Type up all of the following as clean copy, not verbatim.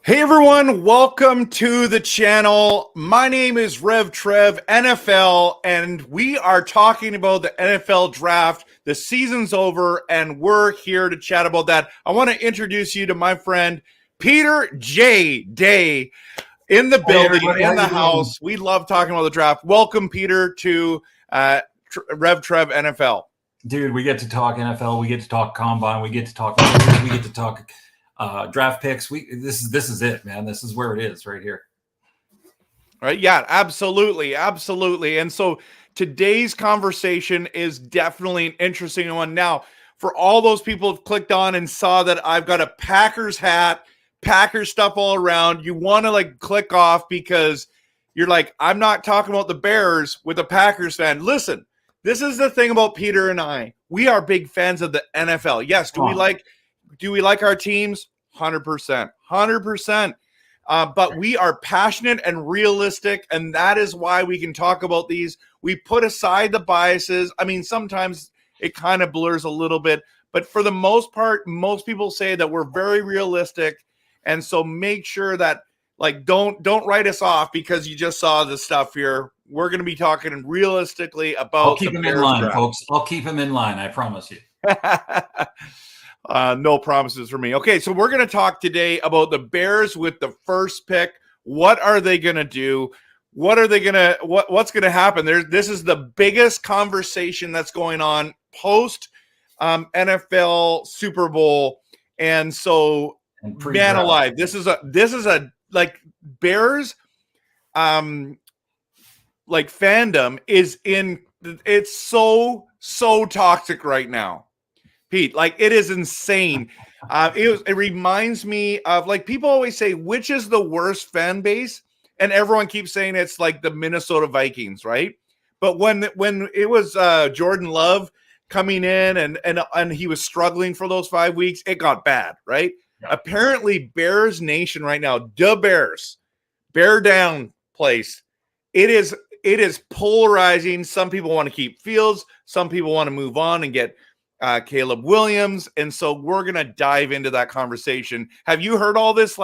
Hey everyone, welcome to the channel. My name is Rev Trev NFL, and we are talking about the NFL draft. The season's over, and we're here to chat about that. I want to introduce you to my friend Peter J. Day in the building, in the house. We love talking about the draft. Welcome, Peter, to Rev Trev NFL. Dude, we get to talk NFL. We get to talk combine. We get to talk. We get to talk. Draft picks. This is it, man. This is where it is right here. Right? Yeah, absolutely. And so today's conversation is definitely an interesting one. Now, for all those people who've clicked on and saw that I've got a Packers hat, Packers stuff all around, you want to click off because you're like, I'm not talking about the Bears with a Packers fan. Listen, this is the thing about Peter and I. We are big fans of the NFL. Yes, do we like our teams? 100%. But we are passionate and realistic, and that is why we can talk about these. We put aside the biases. I mean, sometimes it kind of blurs a little bit, but for the most part, most people say that we're very realistic. And so make sure that don't write us off because you just saw the stuff here. We're going to be talking realistically about. I'll keep them in line, draft. Folks. I'll keep them in line. I promise you. No promises for me. Okay, so we're going to talk today about the Bears with the first pick. What are they going to do? What's going to happen? This is the biggest conversation that's going on post NFL Super Bowl, and so man alive, this is a Bears fandom is in. It's so toxic right now. Pete, it is insane. It reminds me of people always say, which is the worst fan base? And everyone keeps saying it's the Minnesota Vikings, right? But when it was Jordan Love coming in and he was struggling for those 5 weeks, it got bad, right? Yeah. Apparently Bears Nation right now, the Bears, bear down place. It is polarizing. Some people want to keep Fields. Some people want to move on and get Caleb Williams, and so we're gonna dive into that conversation. Have you heard all this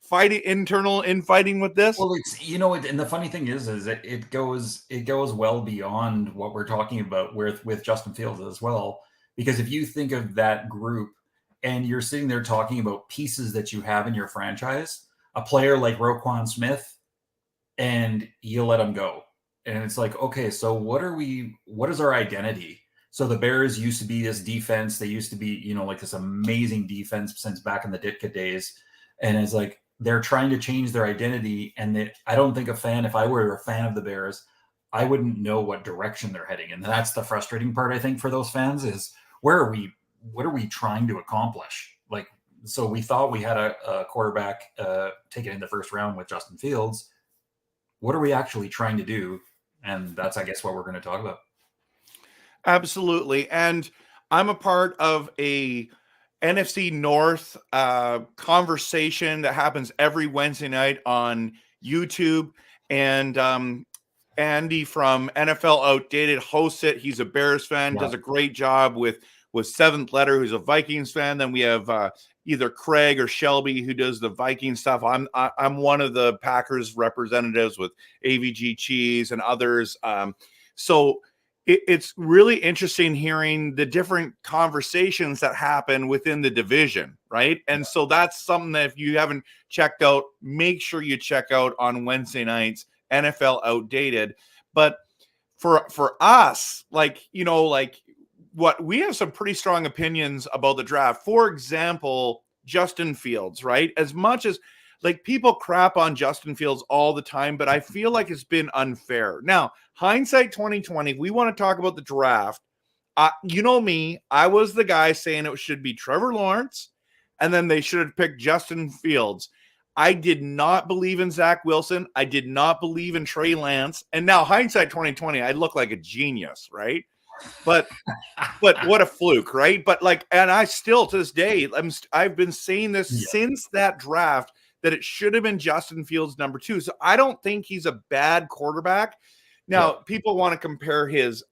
internal infighting with this? Well, it's and the funny thing is it goes well beyond what we're talking about with Justin Fields as well. Because if you think of that group and you're sitting there talking about pieces that you have in your franchise, a player like Roquan Smith, and you let him go, and it's okay, so what is our identity? So the Bears used to be this defense. They used to be, this amazing defense since back in the Ditka days. And it's they're trying to change their identity. And I don't think if I were a fan of the Bears, I wouldn't know what direction they're heading. And that's the frustrating part, I think, for those fans is what are we trying to accomplish? So we thought we had a quarterback taken in the first round with Justin Fields. What are we actually trying to do? And that's, I guess, what we're going to talk about. Absolutely. And I'm a part of a NFC North conversation that happens every Wednesday night on YouTube. And Andy from NFL Outdated hosts it. He's a Bears fan, does a great job with Seventh Letter, who's a Vikings fan. Then we have either Craig or Shelby who does the Viking stuff. I'm one of the Packers representatives with AVG Cheese and others. So it's really interesting hearing the different conversations that happen within the division, right? And so that's something that if you haven't checked out, make sure you check out on Wednesday nights, NFL Outdated. But for us, what we have some pretty strong opinions about the draft. For example, Justin Fields, right? As much as people crap on Justin Fields all the time, but I feel like it's been unfair. Now, hindsight 2020, we want to talk about the draft. You know me, I was the guy saying it should be Trevor Lawrence, and then they should have picked Justin Fields. I did not believe in Zach Wilson. I did not believe in Trey Lance. And now hindsight 2020, I look like a genius, right? But what a fluke, right? But like, and I still to this day, I've been saying this since that draft that it should have been Justin Fields number 2. So I don't think he's a bad quarterback. Now, people want to compare his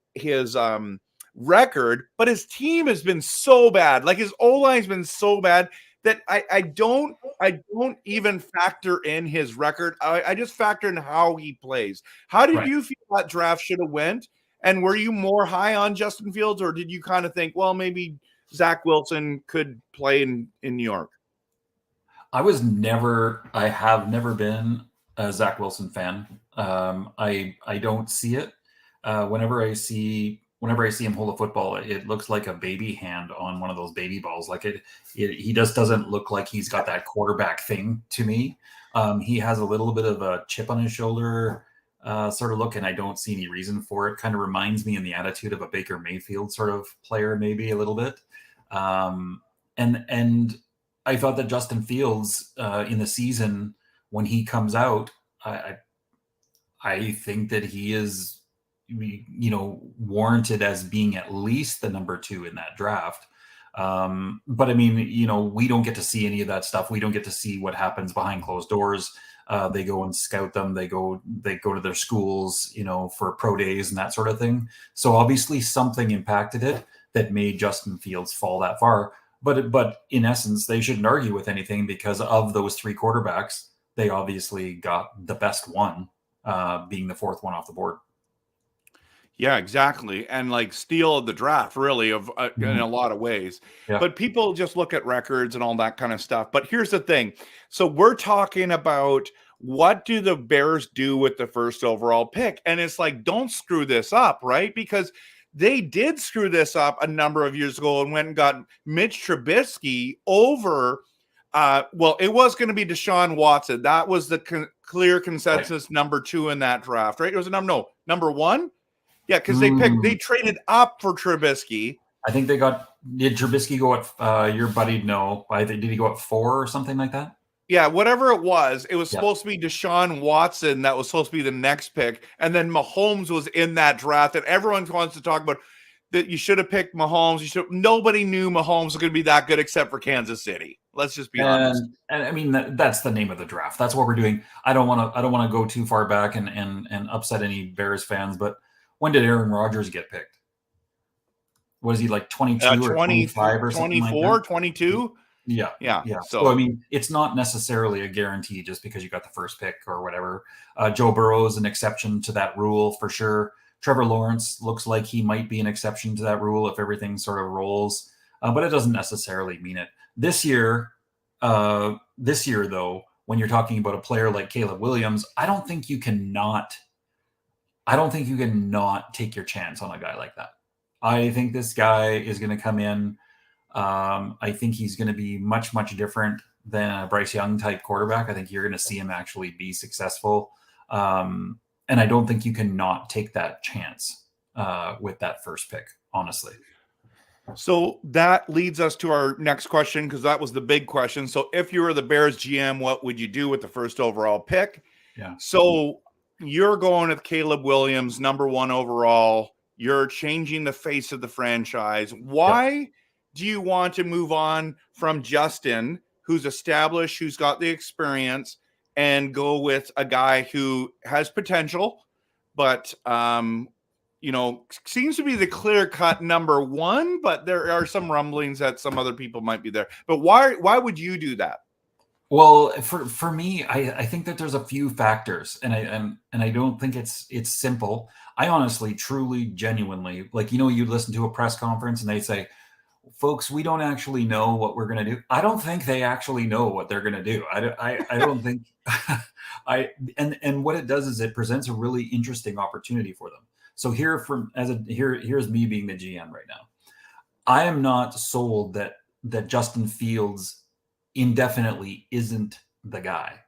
record, but his team has been so bad. Like his O-line's been so bad that I don't even factor in his record. I just factor in how he plays. How did you feel that draft should have went? And were you more high on Justin Fields, or did you kind of think, well, maybe Zach Wilson could play in New York? I have never been a Zach Wilson fan. I don't see it. Whenever I see him hold a football, it looks like a baby hand on one of those baby balls. Like he just doesn't look like he's got that quarterback thing to me. He has a little bit of a chip on his shoulder sort of look, and I don't see any reason for it. Kind of reminds me in the attitude of a Baker Mayfield sort of player, maybe a little bit. And I thought that Justin Fields in the season when he comes out, I think that he is, warranted as being at least the number 2 in that draft. But I mean, we don't get to see any of that stuff. We don't get to see what happens behind closed doors. They go and scout them. They go to their schools, for pro days and that sort of thing. So obviously something impacted it that made Justin Fields fall that far. But in essence, they shouldn't argue with anything because of those 3 quarterbacks, they obviously got the best one, being the 4th one off the board. Yeah, exactly. And like steal of the draft, really, in a lot of ways. Yeah. But people just look at records and all that kind of stuff. But here's the thing. So we're talking about what do the Bears do with the 1st overall pick? And it's like, don't screw this up, right? Because they did screw this up a number of years ago and went and got Mitch Trubisky over. It was going to be Deshaun Watson. That was the clear consensus number 2 in that draft, right? It was number 1. Yeah, because they traded up for Trubisky. I think did Trubisky go at your buddy? No, did he go at 4 or something like that? Yeah, whatever it was supposed to be Deshaun Watson. That was supposed to be the next pick. And then Mahomes was in that draft. And everyone wants to talk about that you should have picked Mahomes. Nobody knew Mahomes was going to be that good except for Kansas City. Let's just be honest. And I mean, that's the name of the draft. That's what we're doing. I don't want to go too far back and upset any Bears fans, but when did Aaron Rodgers get picked? Was he like 22 or 25 or something 24, like that? 22? Yeah. So, I mean, it's not necessarily a guarantee just because you got the 1st pick or whatever. Joe Burrow is an exception to that rule for sure. Trevor Lawrence looks like he might be an exception to that rule if everything sort of rolls, but it doesn't necessarily mean it. This year, though, when you're talking about a player like Caleb Williams, I don't think you can not take your chance on a guy like that. I think this guy is going to come in. I think he's going to be much, much different than a Bryce Young type quarterback. I think you're going to see him actually be successful. And I don't think you can not take that chance with that 1st pick, honestly. So that leads us to our next question, because that was the big question. So if you were the Bears GM, what would you do with the 1st overall pick? Yeah. So you're going with Caleb Williams, number 1 overall. You're changing the face of the franchise. Why do you want to move on from Justin, who's established, who's got the experience, and go with a guy who has potential, but seems to be the clear-cut number 1, but there are some rumblings that some other people might be there. But why would you do that? Well, for me, I think that there's a few factors, and I don't think it's simple. I honestly, truly, genuinely, you listen to a press conference and they say, folks, we don't actually know what we're going to do. I don't think they actually know what they're going to do. I don't think and what it does is it presents a really interesting opportunity for them. So here's me being the GM right now. I am not sold that Justin Fields indefinitely isn't the guy.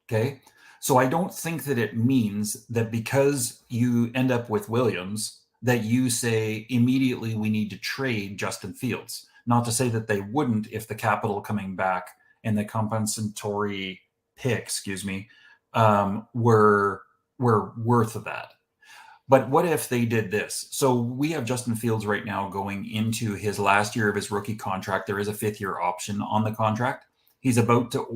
Okay. So I don't think that it means that because you end up with Williams, that you say immediately we need to trade Justin Fields. Not to say that they wouldn't if the capital coming back and the compensatory pick, were worth that. But what if they did this? So we have Justin Fields right now going into his last year of his rookie contract. There is a 5th-year option on the contract. He's about to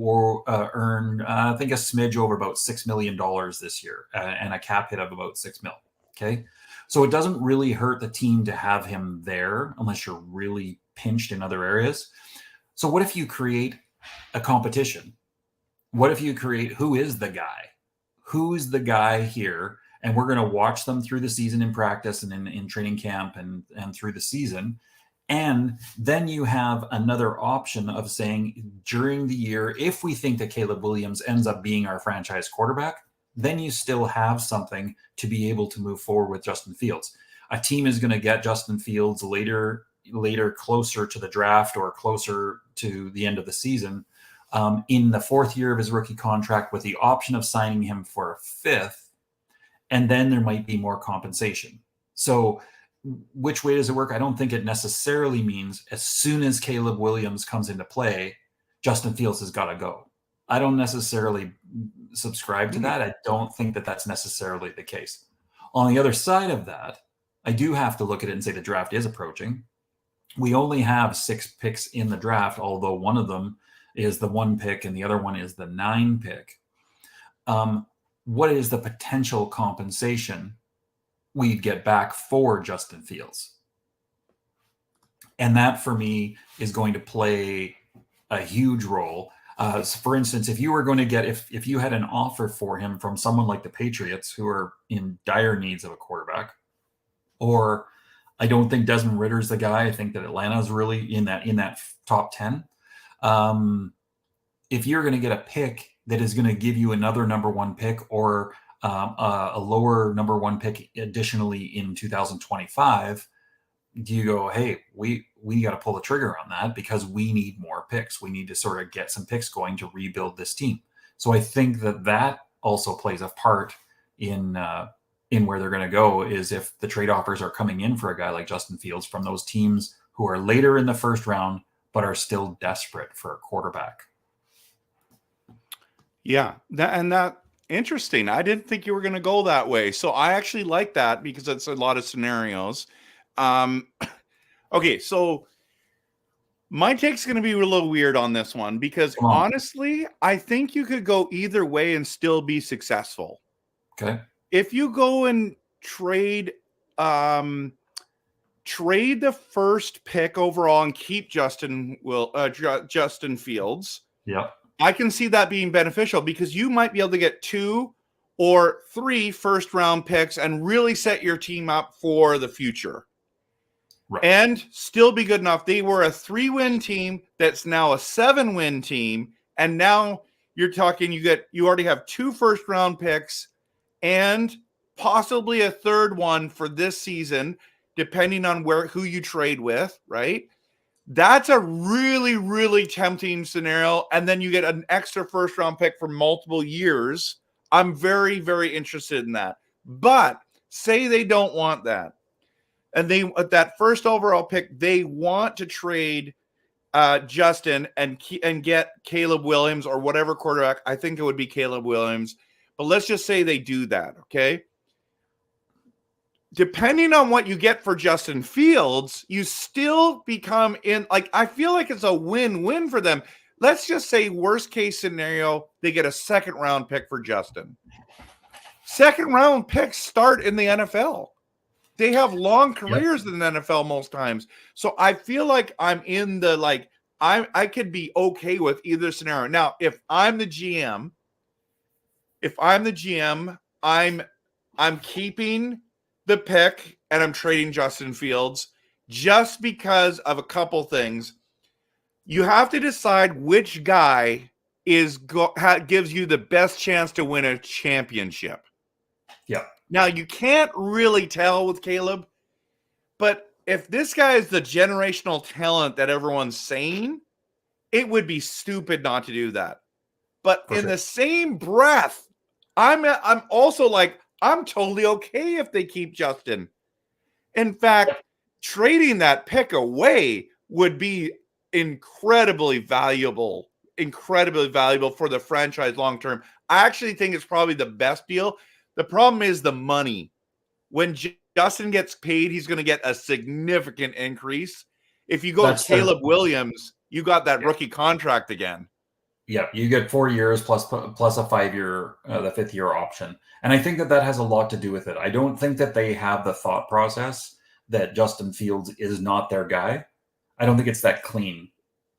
earn, I think, a smidge over about $6 million this year and a cap hit of about $6 million. Okay. So it doesn't really hurt the team to have him there unless you're really pinched in other areas. So what if you create a competition? What if you create who is the guy? Who's the guy here? And we're going to watch them through the season in practice and in training camp and through the season. And then you have another option of saying during the year, if we think that Caleb Williams ends up being our franchise quarterback, then you still have something to be able to move forward with Justin Fields. A team is going to get Justin Fields later, closer to the draft or closer to the end of the season, in the 4th year of his rookie contract with the option of signing him for a 5th. And then there might be more compensation. So which way does it work? I don't think it necessarily means as soon as Caleb Williams comes into play, Justin Fields has got to go. I don't necessarily subscribe to that. I don't think that that's necessarily the case. On the other side of that, I do have to look at it and say the draft is approaching. We only have 6 picks in the draft, although one of them is the 1 pick and the other one is the 9 pick. What is the potential compensation we'd get back for Justin Fields? And that for me is going to play a huge role. So for instance, if you were going to get, if you had an offer for him from someone like the Patriots who are in dire needs of a quarterback, or I don't think Desmond Ritter's the guy. I think that Atlanta's really in that top 10. If you're going to get a pick that is going to give you another number 1 pick or a lower number 1 pick additionally in 2025, do you go, hey, we got to pull the trigger on that because we need more picks. We need to sort of get some picks going to rebuild this team. So I think that also plays a part in where they're going to go, is if the trade offers are coming in for a guy like Justin Fields from those teams who are later in the 1st round but are still desperate for a quarterback. Yeah, that interesting. I didn't think you were going to go that way. So I actually like that because it's a lot of scenarios. Okay, so my take's going to be a little weird on this one because honestly, I think you could go either way and still be successful. Okay. If you go and trade the 1st pick overall and keep Justin Fields. Yeah. I can see that being beneficial because you might be able to get 2 or 3 1st-round picks and really set your team up for the future. Right. And still be good enough. They were a 3-win team that's now a 7-win team. And now you're talking, you already have 2 1st-round picks and possibly a 3rd one for this season, depending on who you trade with, right? That's a really, really tempting scenario. And then you get an extra 1st-round pick for multiple years. I'm very, very interested in that. But say they don't want that. And they, at that 1st overall pick, they want to trade Justin and get Caleb Williams or whatever quarterback. I think it would be Caleb Williams. But let's just say they do that, okay? Depending on what you get for Justin Fields, you still become in, I feel like it's a win-win for them. Let's just say worst case scenario, they get a 2nd-round pick for Justin. 2nd-round picks start in the NFL. They have long careers in the NFL most times. So I feel like I'm in the, I could be okay with either scenario. Now, if I'm the GM, I'm keeping the pick and I'm trading Justin Fields just because of a couple things. You have to decide which guy gives you the best chance to win a championship. Yeah. Now you can't really tell with Caleb, but if this guy is the generational talent that everyone's saying, it would be stupid not to do that. But in the same breath, I'm also I'm totally okay if they keep Justin. In fact, trading that pick away would be incredibly valuable for the franchise long term. I actually think it's probably the best deal. The problem is the money. When Justin gets paid, he's going to get a significant increase. If you go That's Caleb Williams, you got that rookie contract again. Yeah, you get 4 years plus a 5-year, the 5th-year option. And I think that has a lot to do with it. I don't think that they have the thought process that Justin Fields is not their guy. I don't think it's that clean.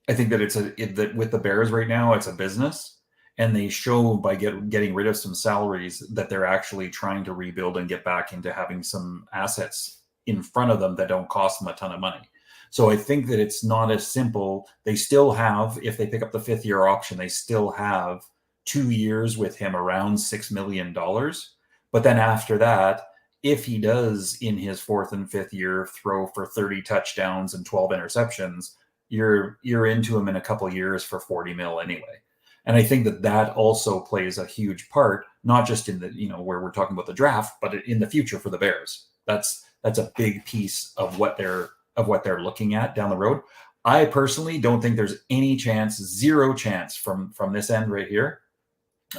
I think that that with the Bears right now, it's a business, and they show by getting rid of some salaries that they're actually trying to rebuild and get back into having some assets in front of them that don't cost them a ton of money. So I think that it's not as simple. They still have, if they pick up the 5th-year option, they still have 2 years with him around $6 million. But then after that, if he does in his 4th and 5th year throw for 30 touchdowns and 12 interceptions, you're into him in a couple of years for 40 mil anyway. And I think that also plays a huge part, not just in the, where we're talking about the draft, but in the future for the Bears. That's a big piece of what they're looking at down the road. I personally don't think there's any chance, zero chance from this end right here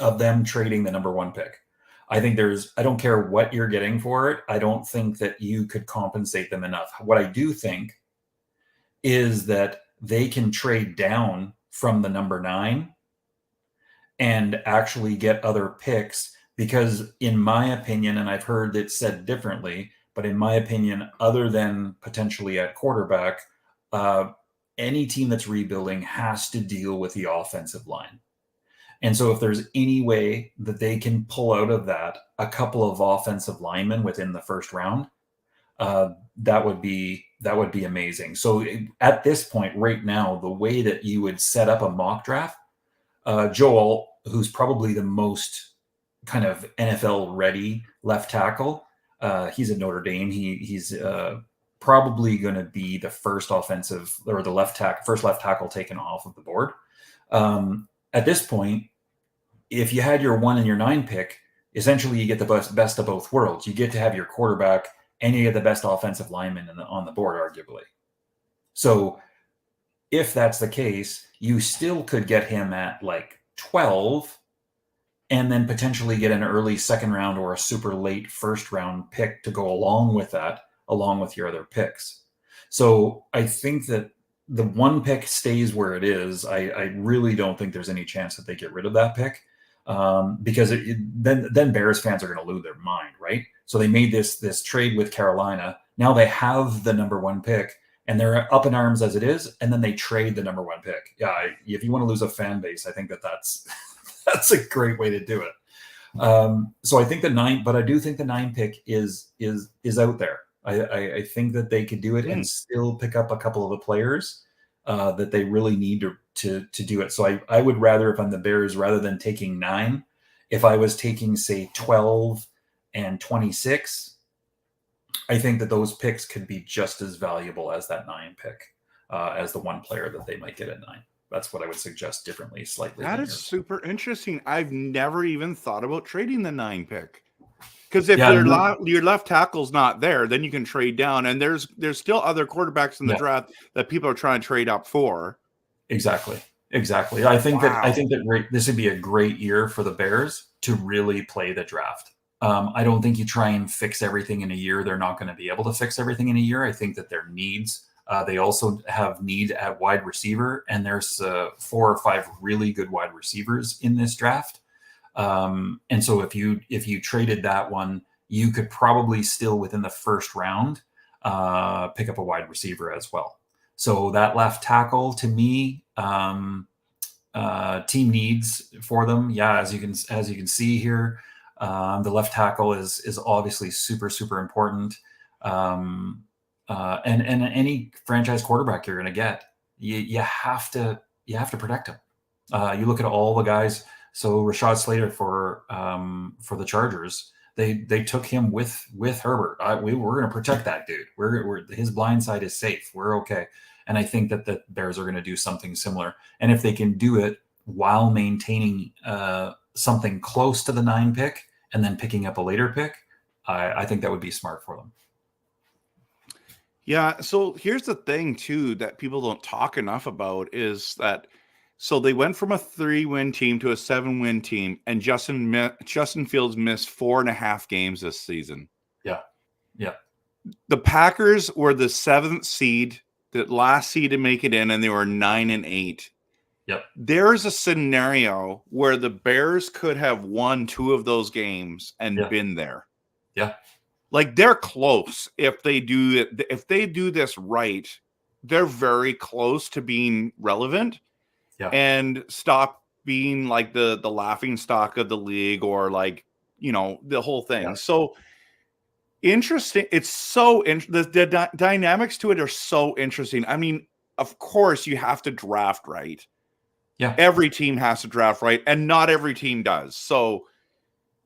of them trading the number 1 pick. I think I don't care what you're getting for it. I don't think that you could compensate them enough. What I do think is that they can trade down from the number 9 and actually get other picks, because in my opinion, and I've heard it said differently, but in my opinion, other than potentially at quarterback, any team that's rebuilding has to deal with the offensive line. And so if there's any way that they can pull out of that a couple of offensive linemen within the first round, that would be amazing. So at this point right now, the way that you would set up a mock draft, Joel, who's probably the most kind of NFL ready left tackle, he's at Notre Dame. He's probably going to be the first offensive or the first left tackle taken off of the board. At this point, if you had your 1 and your 9 pick, essentially you get the best of both worlds. You get to have your quarterback and you get the best offensive lineman on the board, arguably. So if that's the case, you still could get him at like 12 and then potentially get an early 2nd round or a super late 1st round pick to go along with that, along with your other picks. So I think that the 1 pick stays where it is. I really don't think there's any chance that they get rid of that pick, because then Bears fans are going to lose their mind, right? So they made this trade with Carolina. Now they have the number 1 pick, and they're up in arms as it is, and then they trade the number 1 pick. Yeah, if you want to lose a fan base, I think that's that's a great way to do it. So I think but I do think the 9 pick is out there. I think that they could do it and still pick up a couple of the players that they really need to do it. So I would rather, if I'm the Bears, rather than taking 9, if I was taking, say, 12 and 26, I think that those picks could be just as valuable as that 9 pick, as the 1 player that they might get at 9. That's what I would suggest differently, slightly. That is super interesting. I've never even thought about trading the 9 pick. Because if your left tackle's not there, then you can trade down, and there's still other quarterbacks in the draft that people are trying to trade up for. Exactly. I think that this would be a great year for the Bears to really play the draft. I don't think you try and fix everything in a year. They're not going to be able to fix everything in a year. I think that their needs. They also have need at wide receiver, and there's 4 or 5 really good wide receivers in this draft. And so if you traded that one, you could probably still within the 1st round pick up a wide receiver as well. So that left tackle, to me, team needs for them. Yeah, as you can see here, the left tackle is obviously super, super important. And any franchise quarterback you're going to get, you have to protect him. You look at all the guys. So Rashad Slater for the Chargers, they took him with Herbert. We're going to protect that dude. His blind side is safe. We're okay. And I think that the Bears are going to do something similar. And if they can do it while maintaining something close to the 9 pick and then picking up a later pick, I think that would be smart for them. Yeah. So here's the thing too that people don't talk enough about is that so they went from a 3-win team to a 7-win team, and Justin Fields missed 4.5 games this season. Yeah. Yeah. The Packers were the 7th seed, the last seed to make it in, and they were 9-8. Yep. There's a scenario where the Bears could have won 2 of those games and been there. Yeah. Like they're close if they do it. If they do this right, they're very close to being relevant and stop being like the laughing stock of the league or like, the whole thing. Yeah. So interesting. It's so the dynamics to it are so interesting. I mean, of course you have to draft right. Yeah. Every team has to draft right, and not every team does. So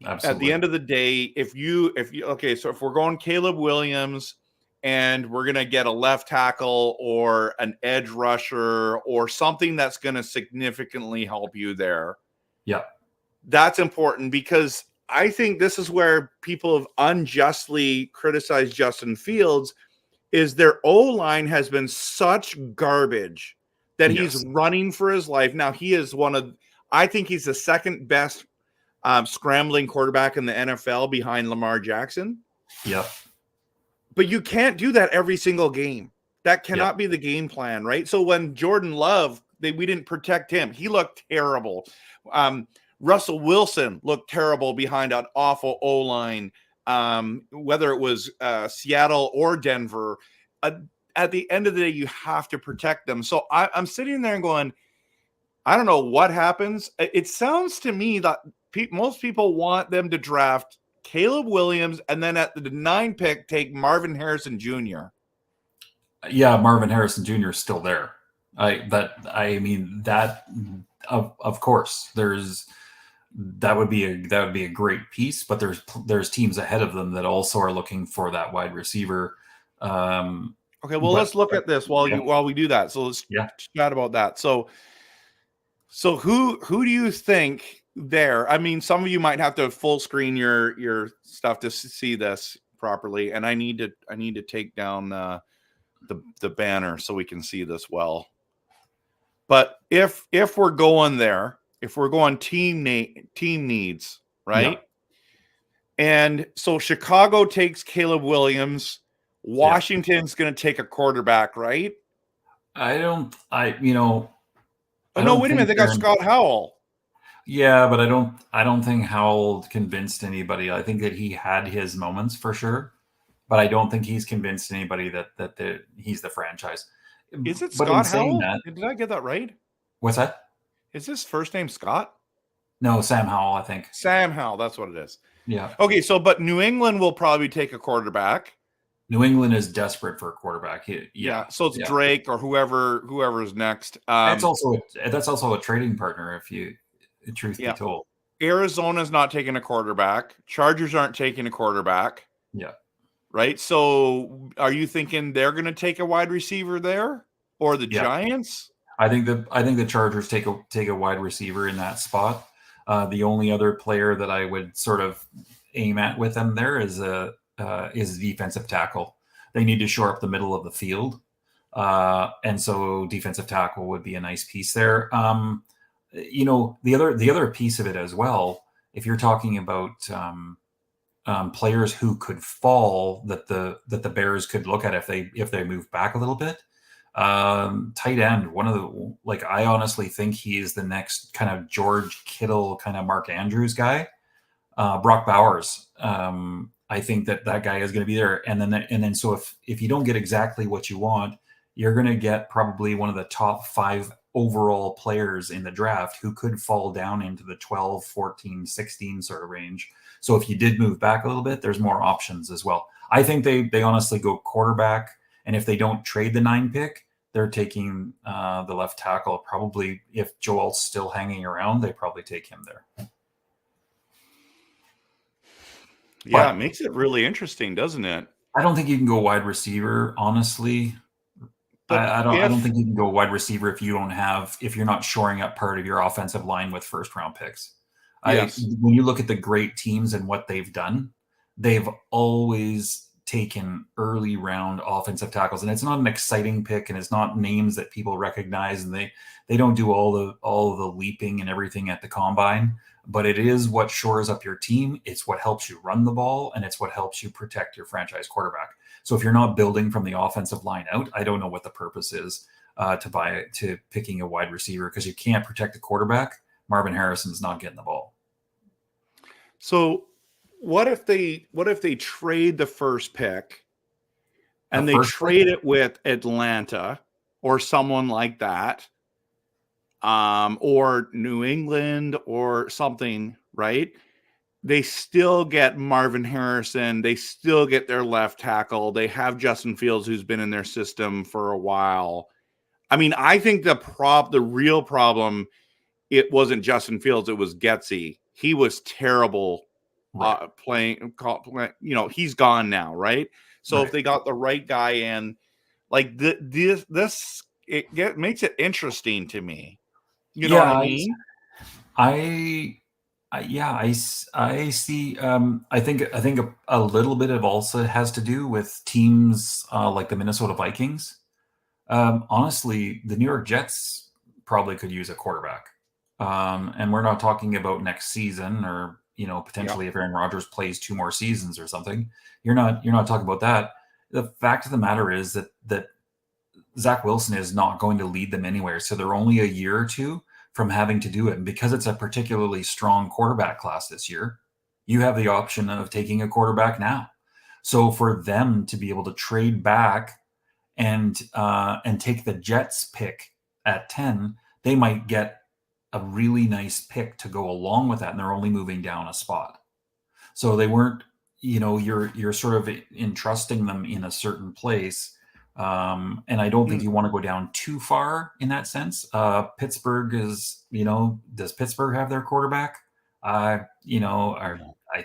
absolutely. At the end of the day, if you okay, so if we're going Caleb Williams and we're gonna get a left tackle or an edge rusher or something that's gonna significantly help you there, that's important because I think this is where people have unjustly criticized Justin Fields is their O-line has been such garbage that he's running for his life. Now he is I think he's the second best scrambling quarterback in the NFL behind Lamar Jackson. Yep. But you can't do that every single game. That cannot be the game plan, right? So when Jordan Love, we didn't protect him. He looked terrible. Russell Wilson looked terrible behind an awful O-line, whether it was Seattle or Denver. At the end of the day, you have to protect them. So I'm sitting there and going, I don't know what happens. It sounds to me that most people want them to draft Caleb Williams and then at the 9 pick take Marvin Harrison Jr. Yeah, Marvin Harrison Jr. is still there. Of course that would be a great piece, but there's teams ahead of them that also are looking for that wide receiver. Okay, well, let's look at this while we do that. So let's chat about that. So who do you think there? I mean, some of you might have to full screen your stuff to see this properly, and I need to take down the banner so we can see this well. But if we're going there, if we're going team needs, right? Yeah. And so Chicago takes Caleb Williams. Washington's going to take a quarterback, right? No, wait a minute. They got Scott Howell. Yeah, but I don't think Howell convinced anybody. I think that he had his moments for sure, but I don't think he's convinced anybody that he's the franchise. Is it Scott Howell? Did I get that right? What's that? Is his first name Scott? No, Sam Howell, I think. Sam Howell, that's what it is. Yeah. Okay, but New England will probably take a quarterback. New England is desperate for a quarterback. So it's Drake or whoever's next. That's also a trading partner, if you truth be told. Arizona's not taking a quarterback. Chargers aren't taking a quarterback. Yeah. Right. So are you thinking they're going to take a wide receiver there or the Giants? I think the Chargers take a wide receiver in that spot. The only other player that I would sort of aim at with them there is a defensive tackle. They need to shore up the middle of the field. And so defensive tackle would be a nice piece there. The other piece of it as well, if you're talking about players who could fall that the Bears could look at if they move back a little bit. Tight end, I honestly think he is the next kind of George Kittle, kind of Mark Andrews guy. Brock Bowers. I think that guy is going to be there. And then so if you don't get exactly what you want, you're going to get probably one of the top 5 overall players in the draft who could fall down into the 12, 14, 16 sort of range. So if you did move back a little bit, there's more options as well. I think they honestly go quarterback. And if they don't trade the 9 pick, they're taking the left tackle. Probably if Joel's still hanging around, they probably take him there. Yeah, it makes it really interesting, doesn't it? I don't think you can go wide receiver, honestly. I don't think you can go wide receiver if you're not shoring up part of your offensive line with first round picks. Yes. When you look at the great teams and what they've done, they've always taken early round offensive tackles, and it's not an exciting pick, and it's not names that people recognize, and they don't do all the leaping and everything at the combine, but it is what shores up your team. It's what helps you run the ball, and it's what helps you protect your franchise quarterback. So if you're not building from the offensive line out, I don't know what the purpose is to picking a wide receiver, because you can't protect the quarterback. Marvin Harrison's not getting the ball. So what if they trade the first pick and they trade it with Atlanta or someone like that, or New England or something, right? They still get Marvin Harrison. They still get their left tackle. They have Justin Fields, who's been in their system for a while. I mean, I think the real problem, it wasn't Justin Fields. It was Getsy. He was terrible playing. You know, he's gone now, right? So if they got the right guy in, like this, makes it interesting to me. You know what I mean? I see. I think a little bit of also has to do with teams like the Minnesota Vikings. Honestly, the New York Jets probably could use a quarterback. And we're not talking about next season, or potentially if Aaron Rodgers plays 2 more seasons or something. You're not talking about that. The fact of the matter is that Zach Wilson is not going to lead them anywhere. So they're only a year or 2 from having to do it. And because it's a particularly strong quarterback class this year, you have the option of taking a quarterback now. So for them to be able to trade back and take the Jets pick at 10, they might get a really nice pick to go along with that, and they're only moving down a spot. So they weren't, you're sort of entrusting them in a certain place. And I don't think you want to go down too far in that sense. Pittsburgh is, does Pittsburgh have their quarterback? I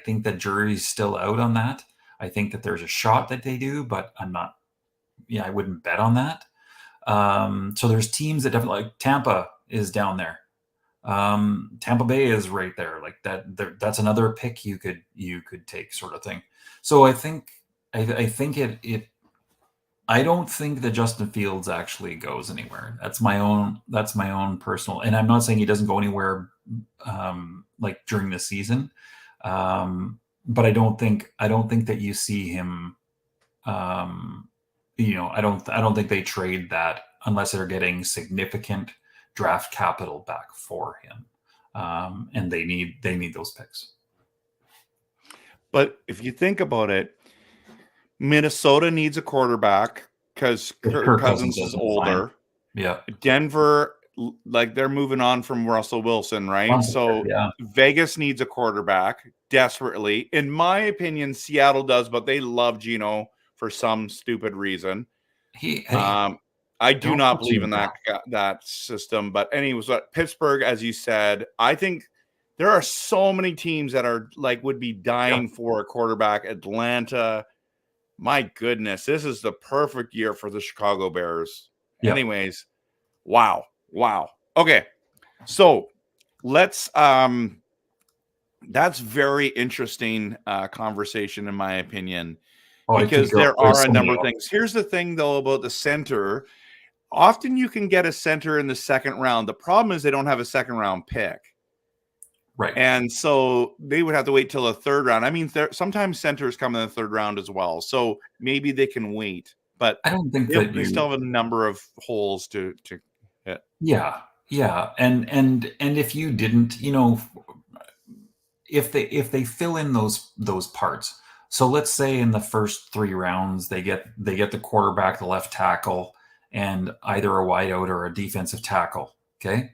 think the jury's still out on that. I think that there's a shot that they do, but I wouldn't bet on that. So there's teams that definitely, like Tampa is down there. Tampa Bay is right there. Like that's another pick you could take, sort of thing. So I think I don't think that Justin Fields actually goes anywhere. That's my own personal, and I'm not saying he doesn't go anywhere like during the season. But I don't think that you see him. I don't think they trade that unless they're getting significant draft capital back for him. And they need those picks. But if you think about it, Minnesota needs a quarterback because Kirk Cousins is older. Yeah. Denver, like, they're moving on from Russell Wilson, right? So Vegas needs a quarterback desperately. In my opinion, Seattle does, but they love Geno for some stupid reason. I do not believe in that system. But anyways, Pittsburgh, as you said, I think there are so many teams that are would be dying for a quarterback. Atlanta, my goodness, this is the perfect year for the Chicago Bears. Yep. Anyways, wow. Okay, so let's that's very interesting conversation, in my opinion, because there are a number of things. Here's the thing, though, about the center. Often you can get a center in the second round. The problem is they don't have a second round pick. Right. And so they would have to wait till the third round. I mean, sometimes centers come in the third round as well. So maybe they can wait. But I don't think they still have a number of holes to hit. Yeah. And if you didn't, if they fill in those parts. So let's say in the first 3 rounds they get the quarterback, the left tackle, and either a wideout or a defensive tackle. Okay.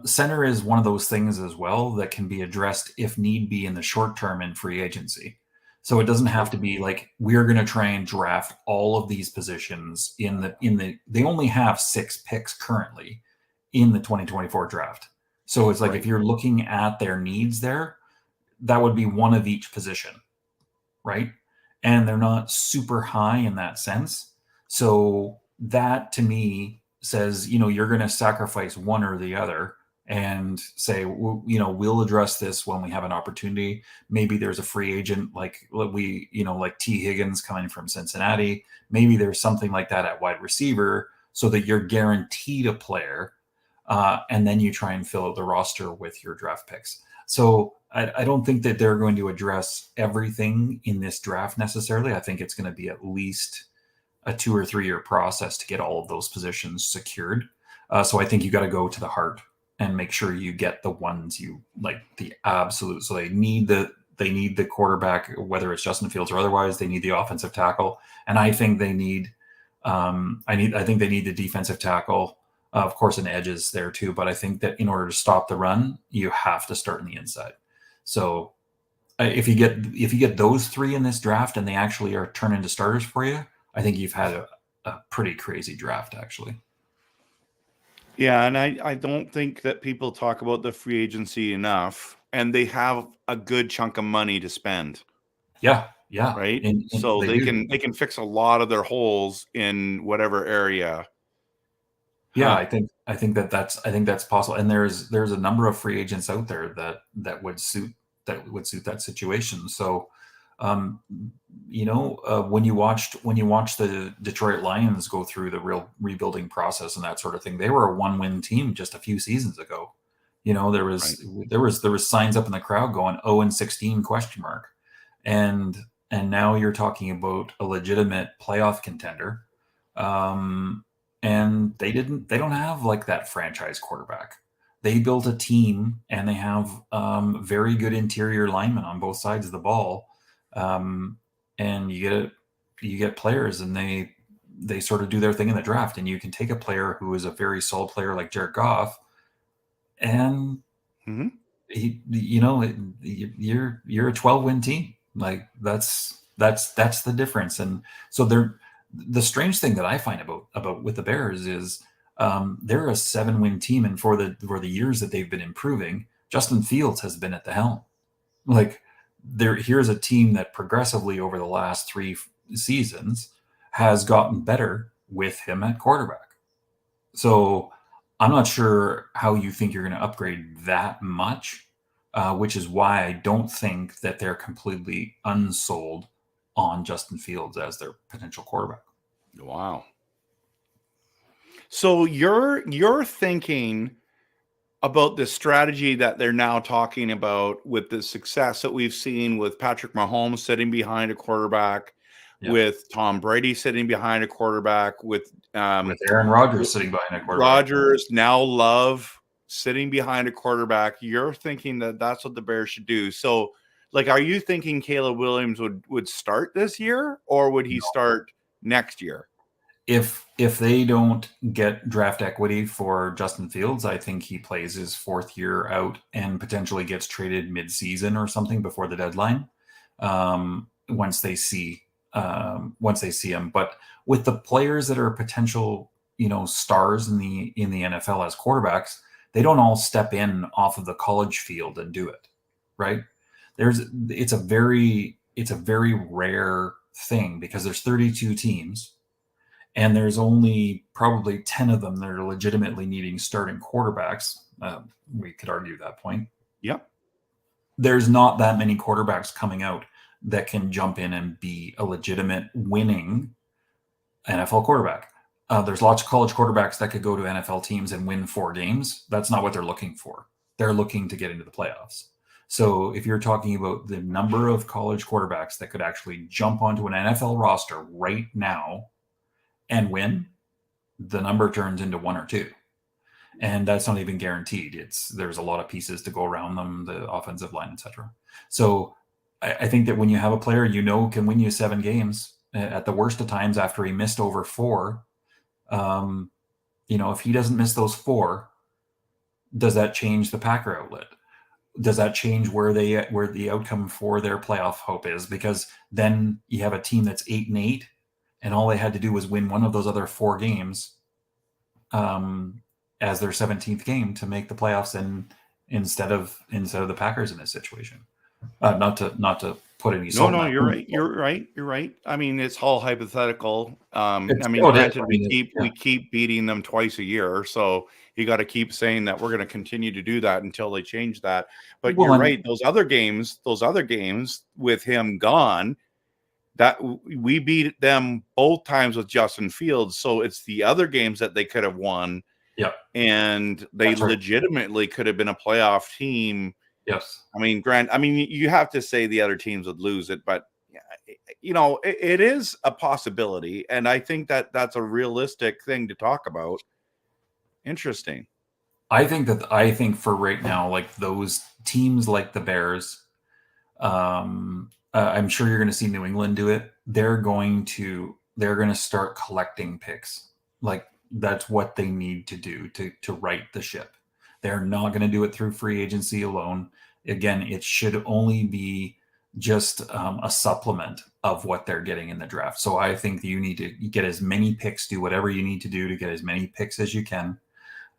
Center is one of those things as well that can be addressed if need be in the short term in free agency. So it doesn't have to be like we're going to try and draft all of these positions they only have 6 picks currently in the 2024 draft. So it's like if you're looking at their needs there, that would be one of each position, right? And they're not super high in that sense. So that to me says, you're going to sacrifice one or the other and say, we'll address this when we have an opportunity. Maybe there's a free agent like like T. Higgins coming from Cincinnati. Maybe there's something like that at wide receiver so that you're guaranteed a player, and then you try and fill out the roster with your draft picks. So I don't think that they're going to address everything in this draft necessarily. I think it's going to be at least a 2 or 3 year process to get all of those positions secured. So I think you got to go to the heart and make sure you get the ones you like, the absolute. So they need the quarterback, whether it's Justin Fields or otherwise. They need the offensive tackle, and I think they need I think they need the defensive tackle. Of course, an edge is there too, but I think that in order to stop the run, you have to start on the inside. So if you get those 3 in this draft and they actually are turn into starters for you, I think you've had a pretty crazy draft, actually. Yeah, and I don't think that people talk about the free agency enough, and they have a good chunk of money to spend. Yeah, right. and So they can fix a lot of their holes in whatever area. Yeah, I think that's possible, and there's a number of free agents out there that would suit that situation. So, when you watch the Detroit Lions go through the real rebuilding process and that sort of thing, they were a 1-win team just a few seasons ago. There was signs up in the crowd going 0-16 ? And now you're talking about a legitimate playoff contender. And they don't have like that franchise quarterback. They built a team, and they have very good interior linemen on both sides of the ball. And you get players, and they sort of do their thing in the draft, and you can take a player who is a very solid player like Jared Goff, and you're a 12-win team. Like that's the difference. And so the strange thing that I find about with the Bears is they're a 7-win team, and for the years that they've been improving, Justin Fields has been at the helm. Like here's a team that progressively over the last 3 seasons has gotten better with him at quarterback. So I'm not sure how you think you're going to upgrade that much, which is why I don't think that they're completely unsold on Justin Fields as their potential quarterback. Wow. So you're thinking about the strategy that they're now talking about with the success that we've seen with Patrick Mahomes sitting behind a quarterback, with Tom Brady sitting behind a quarterback, with Aaron Rodgers sitting behind a quarterback. Rodgers, now Love sitting behind a quarterback. You're thinking that that's what the Bears should do. So, like, are you thinking Caleb Williams would start this year, or would he start next year? If they don't get draft equity for Justin Fields, I think he plays his 4th year out and potentially gets traded mid-season or something before the deadline. Once they see him, but with the players that are potential, stars in the NFL as quarterbacks, they don't all step in off of the college field and do it, right? It's a very rare thing because there's 32 teams. And there's only probably 10 of them that are legitimately needing starting quarterbacks. We could argue that point. Yep. There's not that many quarterbacks coming out that can jump in and be a legitimate winning NFL quarterback. There's lots of college quarterbacks that could go to NFL teams and win 4 games. That's not what they're looking for. They're looking to get into the playoffs. So if you're talking about the number of college quarterbacks that could actually jump onto an NFL roster right now and win, the number turns into 1 or 2, and that's not even guaranteed. There's a lot of pieces to go around them, the offensive line, etc. So I think that when you have a player can win you 7 games at the worst of times after he missed over 4, if he doesn't miss those 4, does that change the Packer outlet? Does that change where the outcome for their playoff hope is? Because then you have a team that's 8-8. And all they had to do was win one of those other 4 games as their 17th game to make the playoffs, and instead of the Packers in this situation. Not to put any No, salt in no, that you're wound. right. You're right. You're right. I mean, it's all hypothetical. I mean, It is. granted, I mean, we keep beating them twice a year, so you got to keep saying that we're going to continue to do that until they change that. But well, you're and right. Those other games with him gone, that we beat them both times with Justin Fields. So it's the other games that they could have won, yeah, and they that's right. legitimately could have been a playoff team. Yes. I mean, you have to say the other teams would lose it, but you know, it is a possibility, and I think that that's a realistic thing to talk about. Interesting. I think for right now, like those teams like the Bears, I'm sure you're going to see New England do it. They're going to start collecting picks. Like that's what they need to do to right the ship. They're not going to do it through free agency alone. Again, it should only be just a supplement of what they're getting in the draft. So I think you need to get as many picks, do whatever you need to do to get as many picks as you can.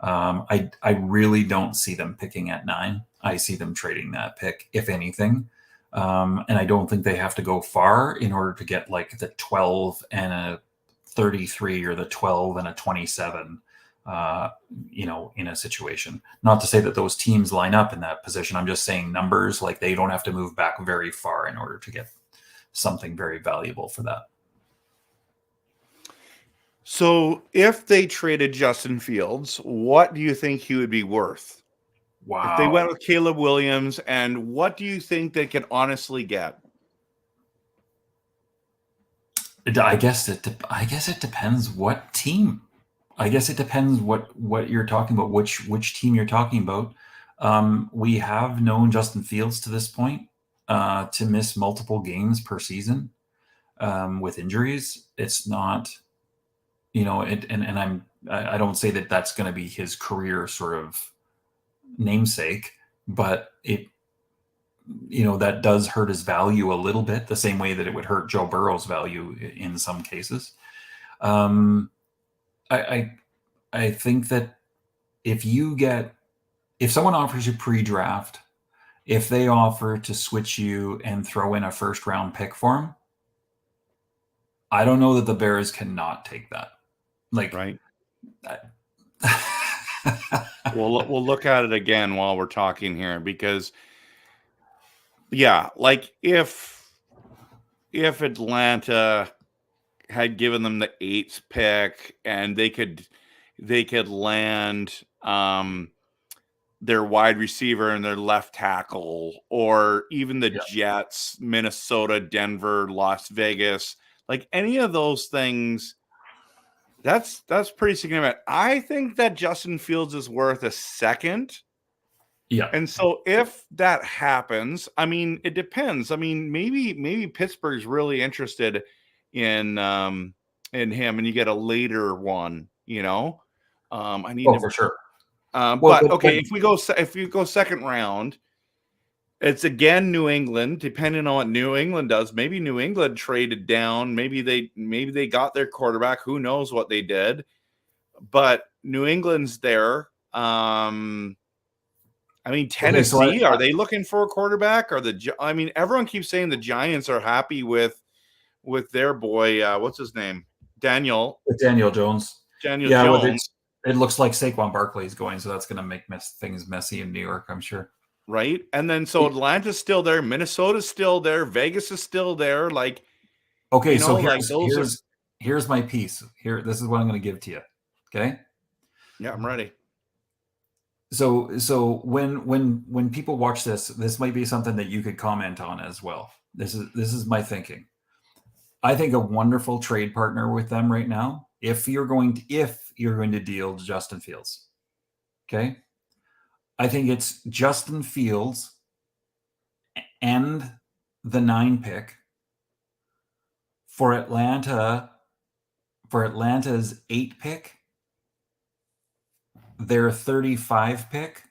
I really don't see them picking at 9. I see them trading that pick, if anything. And I don't think they have to go far in order to get like the 12 and a 33 or the 12 and a 27, in a situation. Not to say that those teams line up in that position. I'm just saying numbers, like they don't have to move back very far in order to get something very valuable for that. So if they traded Justin Fields, what do you think he would be worth? Wow. If they went with Caleb Williams, and what do you think they could honestly get? I guess it depends what team. I guess it depends what you're talking about, which team you're talking about. We have known Justin Fields to this point to miss multiple games per season with injuries. It's not, I don't say that that's going to be his career sort of namesake, but that does hurt his value a little bit, the same way that it would hurt Joe Burrow's value in some cases. I think that if someone offers you pre-draft, if they offer to switch you and throw in a first round pick for him, I don't know that the Bears cannot take that. Like, right. We'll look at it again while we're talking here, because like if Atlanta had given them the 8th pick and they could land their wide receiver and their left tackle, or even the Jets, Minnesota, Denver, Las Vegas, like any of those things, that's pretty significant. I think that Justin Fields is worth a second. Yeah. And so if that happens, I mean, it depends. I mean, maybe Pittsburgh's really interested in him, and you get a later one, I need for sure. But okay, if you go second round, it's again New England. Depending on what New England does, maybe New England traded down. Maybe they got their quarterback. Who knows what they did? But New England's there. I mean, Tennessee, are they looking for a quarterback? Everyone keeps saying the Giants are happy with their boy. What's his name? Daniel Jones. Jones. It looks like Saquon Barkley is going, so that's going to make things messy in New York, I'm sure. Right. And then so Atlanta's still there, Minnesota's still there, Vegas is still there. Like, okay, so here's my piece. Here, this is what I'm going to give to you. Okay. Yeah, I'm ready. So when people watch this might be something that you could comment on as well. This is my thinking. I think a wonderful trade partner with them right now, if you're going to deal Justin Fields. Okay. I think it's Justin Fields and the 9 pick for Atlanta's 8 pick, their 35 pick,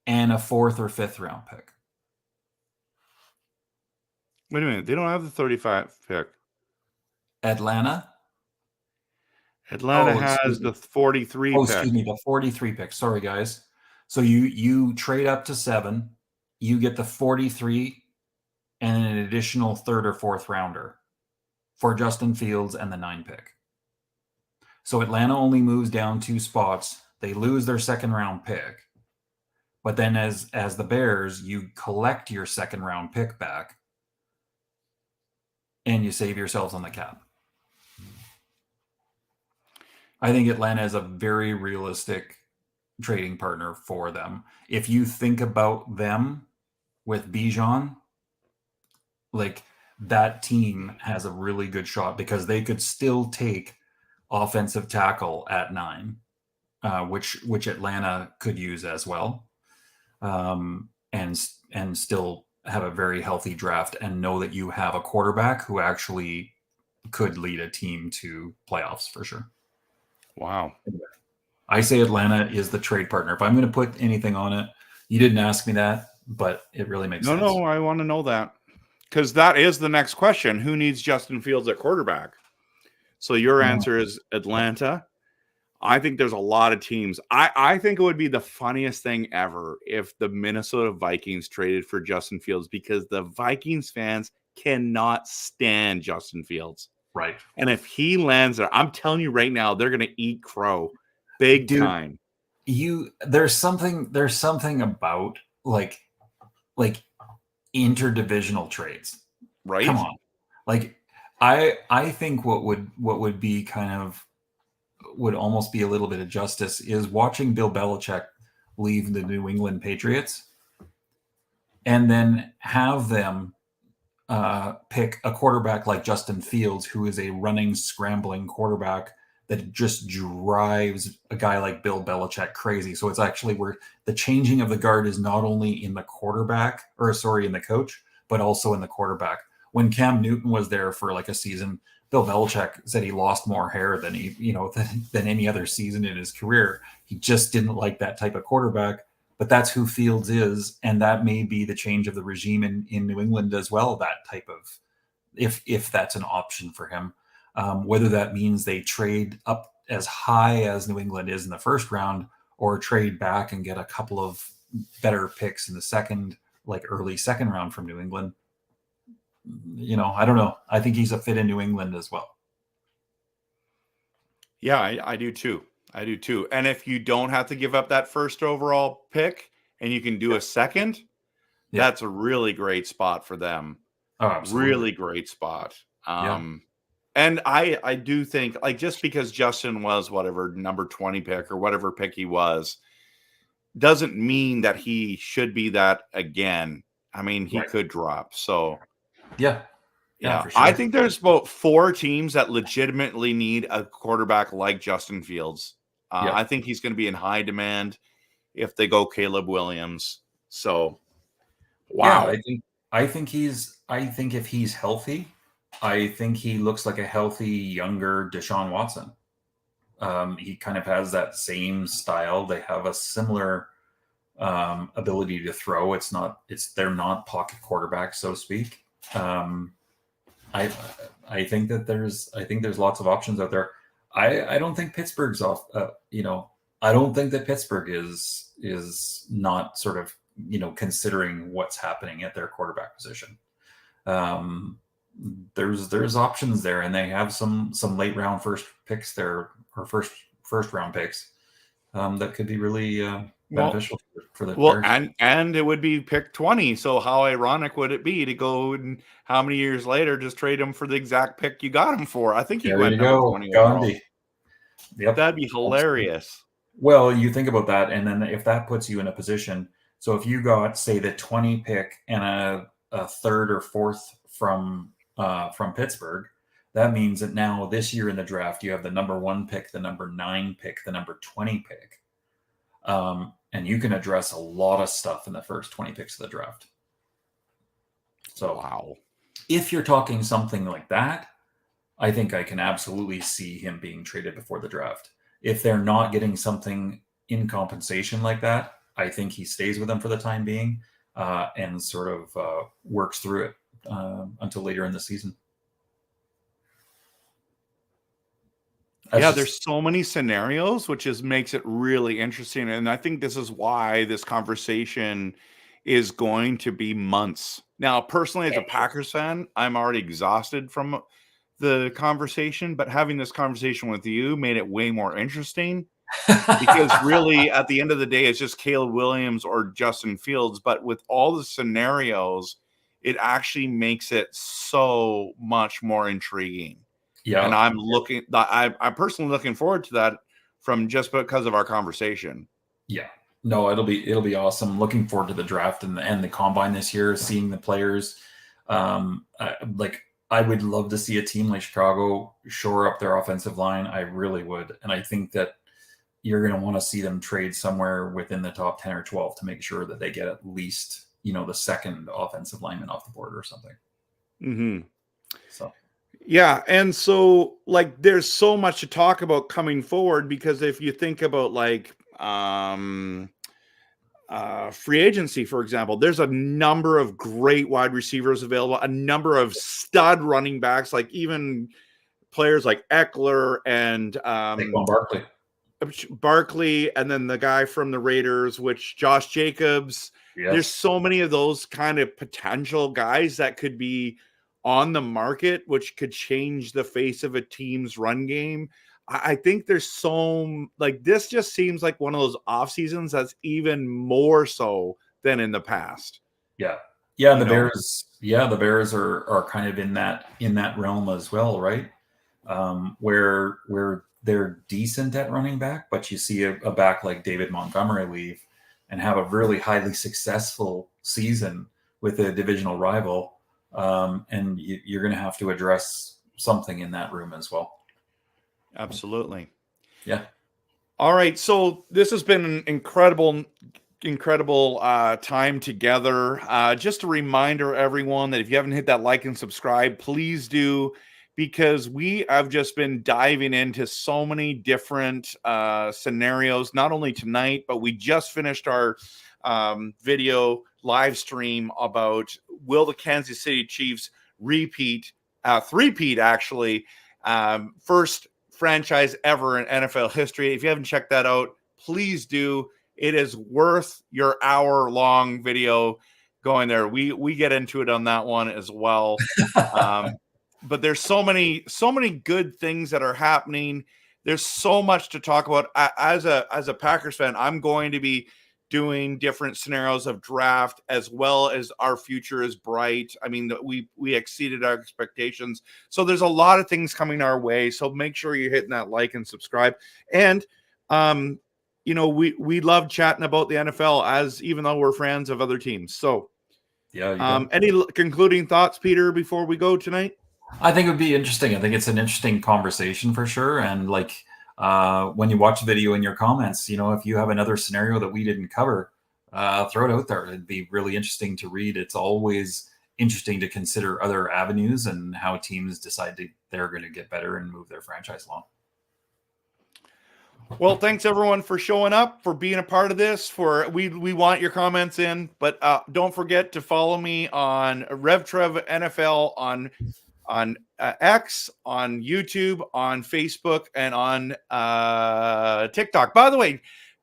and a 4th or 5th round pick. Wait a minute. They don't have the 35 pick. Atlanta has the 43 pick. Excuse me, the 43 pick. Sorry, guys. So you trade up to 7. You get the 43 and an additional third or fourth rounder for Justin Fields and the 9 pick. So Atlanta only moves down 2 spots. They lose their second round pick. But then as the Bears, you collect your second round pick back and you save yourselves on the cap. I think Atlanta is a very realistic trading partner for them. If you think about them with Bijan, like that team has a really good shot because they could still take offensive tackle at 9, which Atlanta could use as well, and still have a very healthy draft and know that you have a quarterback who actually could lead a team to playoffs for sure. Wow. I say Atlanta is the trade partner. If I'm going to put anything on it, you didn't ask me that, but it really makes sense. No, I want to know that because that is the next question. Who needs Justin Fields at quarterback? So your answer is Atlanta. I think there's a lot of teams. I think it would be the funniest thing ever if the Minnesota Vikings traded for Justin Fields because the Vikings fans cannot stand Justin Fields. Right. And if he lands there, I'm telling you right now, they're going to eat crow big time. There's something about like interdivisional trades. Right? Come on. Like I think what would be kind of would almost be a little bit of justice is watching Bill Belichick leave the New England Patriots and then have them pick a quarterback like Justin Fields, who is a running, scrambling quarterback that just drives a guy like Bill Belichick crazy. So it's actually where the changing of the guard is not only in the in the coach, but also in the quarterback. When Cam Newton was there for like a season, Bill Belichick said he lost more hair than than any other season in his career. He just didn't like that type of quarterback. But that's who Fields is, and that may be the change of the regime in New England as well. That type of, if that's an option for him, whether that means they trade up as high as New England is in the first round, or trade back and get a couple of better picks in the second, like early second round from New England. I don't know. I think he's a fit in New England as well. Yeah, I do too. I do too. And if you don't have to give up that first overall pick and you can do a second, that's a really great spot for them. Oh, absolutely. Really great spot. And I do think, like, just because Justin was whatever number 20 pick or whatever pick he was, doesn't mean that he should be that again. I mean, he could drop. So yeah, for sure. I think there's about 4 teams that legitimately need a quarterback like Justin Fields. I think he's going to be in high demand if they go Caleb Williams. So, wow. Yeah, I think if he's healthy, I think he looks like a healthy, younger Deshaun Watson. He kind of has that same style. They have a similar ability to throw. They're not pocket quarterbacks, so to speak. I think there's lots of options out there. I don't think Pittsburgh's off. I don't think that Pittsburgh is not sort of considering what's happening at their quarterback position. There's options there, and they have some late round first picks there, or first round picks that could be really beneficial for the Bears. And it would be pick 20. So how ironic would it be to go and how many years later just trade him for the exact pick you got him for? I think he went number 20 Gandhi. Yep, that'd be hilarious. Absolutely. Well, you think about that, and then if that puts you in a position, so if you got, say, the 20 pick and a third or fourth from Pittsburgh, that means that now this year in the draft you have the number 1 pick, the number 9 pick, the number 20 pick, and you can address a lot of stuff in the first 20 picks of the draft. So, wow, if you're talking something like that, I think I can absolutely see him being traded before the draft. If they're not getting something in compensation like that, I think he stays with them for the time being and sort of works through it until later in the season. There's so many scenarios, which makes it really interesting. And I think this is why this conversation is going to be months. Now, personally, as a Packers fan, I'm already exhausted from the conversation, but having this conversation with you made it way more interesting because really at the end of the day, it's just Caleb Williams or Justin Fields. But with all the scenarios, it actually makes it so much more intriguing. Yeah. And I'm personally looking forward to that from just because of our conversation. Yeah. No, it'll be awesome. Looking forward to the draft and the combine this year, seeing the players. I would love to see a team like Chicago shore up their offensive line. I really would. And I think that you're going to want to see them trade somewhere within the top 10 or 12 to make sure that they get at least, the second offensive lineman off the board or something. Mm-hmm. So. Yeah. And so there's so much to talk about coming forward, because if you think about free agency, for example, there's a number of great wide receivers available, a number of stud running backs, like even players like Eckler and Barkley, and then the guy from the Raiders, which Josh Jacobs. Yes. There's so many of those kind of potential guys that could be on the market, which could change the face of a team's run game. I think there's this just seems like one of those off seasons that's even more so than in the past. Yeah. Yeah. The Bears are kind of in that realm as well, right? Where they're decent at running back, but you see a back like David Montgomery leave and have a really highly successful season with a divisional rival. And you're going to have to address something in that room as well. Absolutely. Yeah. All right. So this has been an incredible time together. Just a reminder, everyone, that if you haven't hit that like and subscribe, please do, because we have just been diving into so many different scenarios, not only tonight, but we just finished our video live stream about will the Kansas City Chiefs three-peat actually, first franchise ever in NFL history. If you haven't checked that out, please do. It is worth your hour-long video going there. We get into it on that one as well. But there's so many good things that are happening. There's so much to talk about. As a Packers fan, I'm going to be doing different scenarios of draft, as well as our future is bright. I mean, we exceeded our expectations. So there's a lot of things coming our way. So make sure you're hitting that like and subscribe. And, we love chatting about the NFL, even though we're fans of other teams. So yeah. Any concluding thoughts, Peter, before we go tonight? I think it would be interesting. I think it's an interesting conversation for sure. And when you watch the video in your comments, if you have another scenario that we didn't cover, throw it out there. It'd be really interesting to read. It's always interesting to consider other avenues and how teams decide they're going to get better and move their franchise along. Well, thanks everyone for showing up, for being a part of this. We want your comments in, but don't forget to follow me on RevTrev NFL on X, on YouTube, on Facebook, and on TikTok. By the way,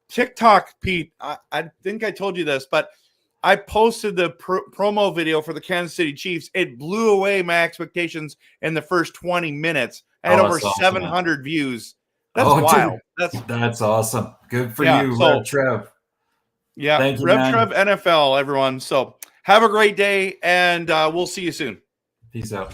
TikTok, Pete, I think I told you this, but I posted the promo video for the Kansas City Chiefs. It blew away my expectations in the first 20 minutes. I had over 700 views. That's wild. That's awesome. Good for you, RevTrev. Yeah, thank you, RevTrev NFL, everyone. So have a great day, and we'll see you soon. Peace out.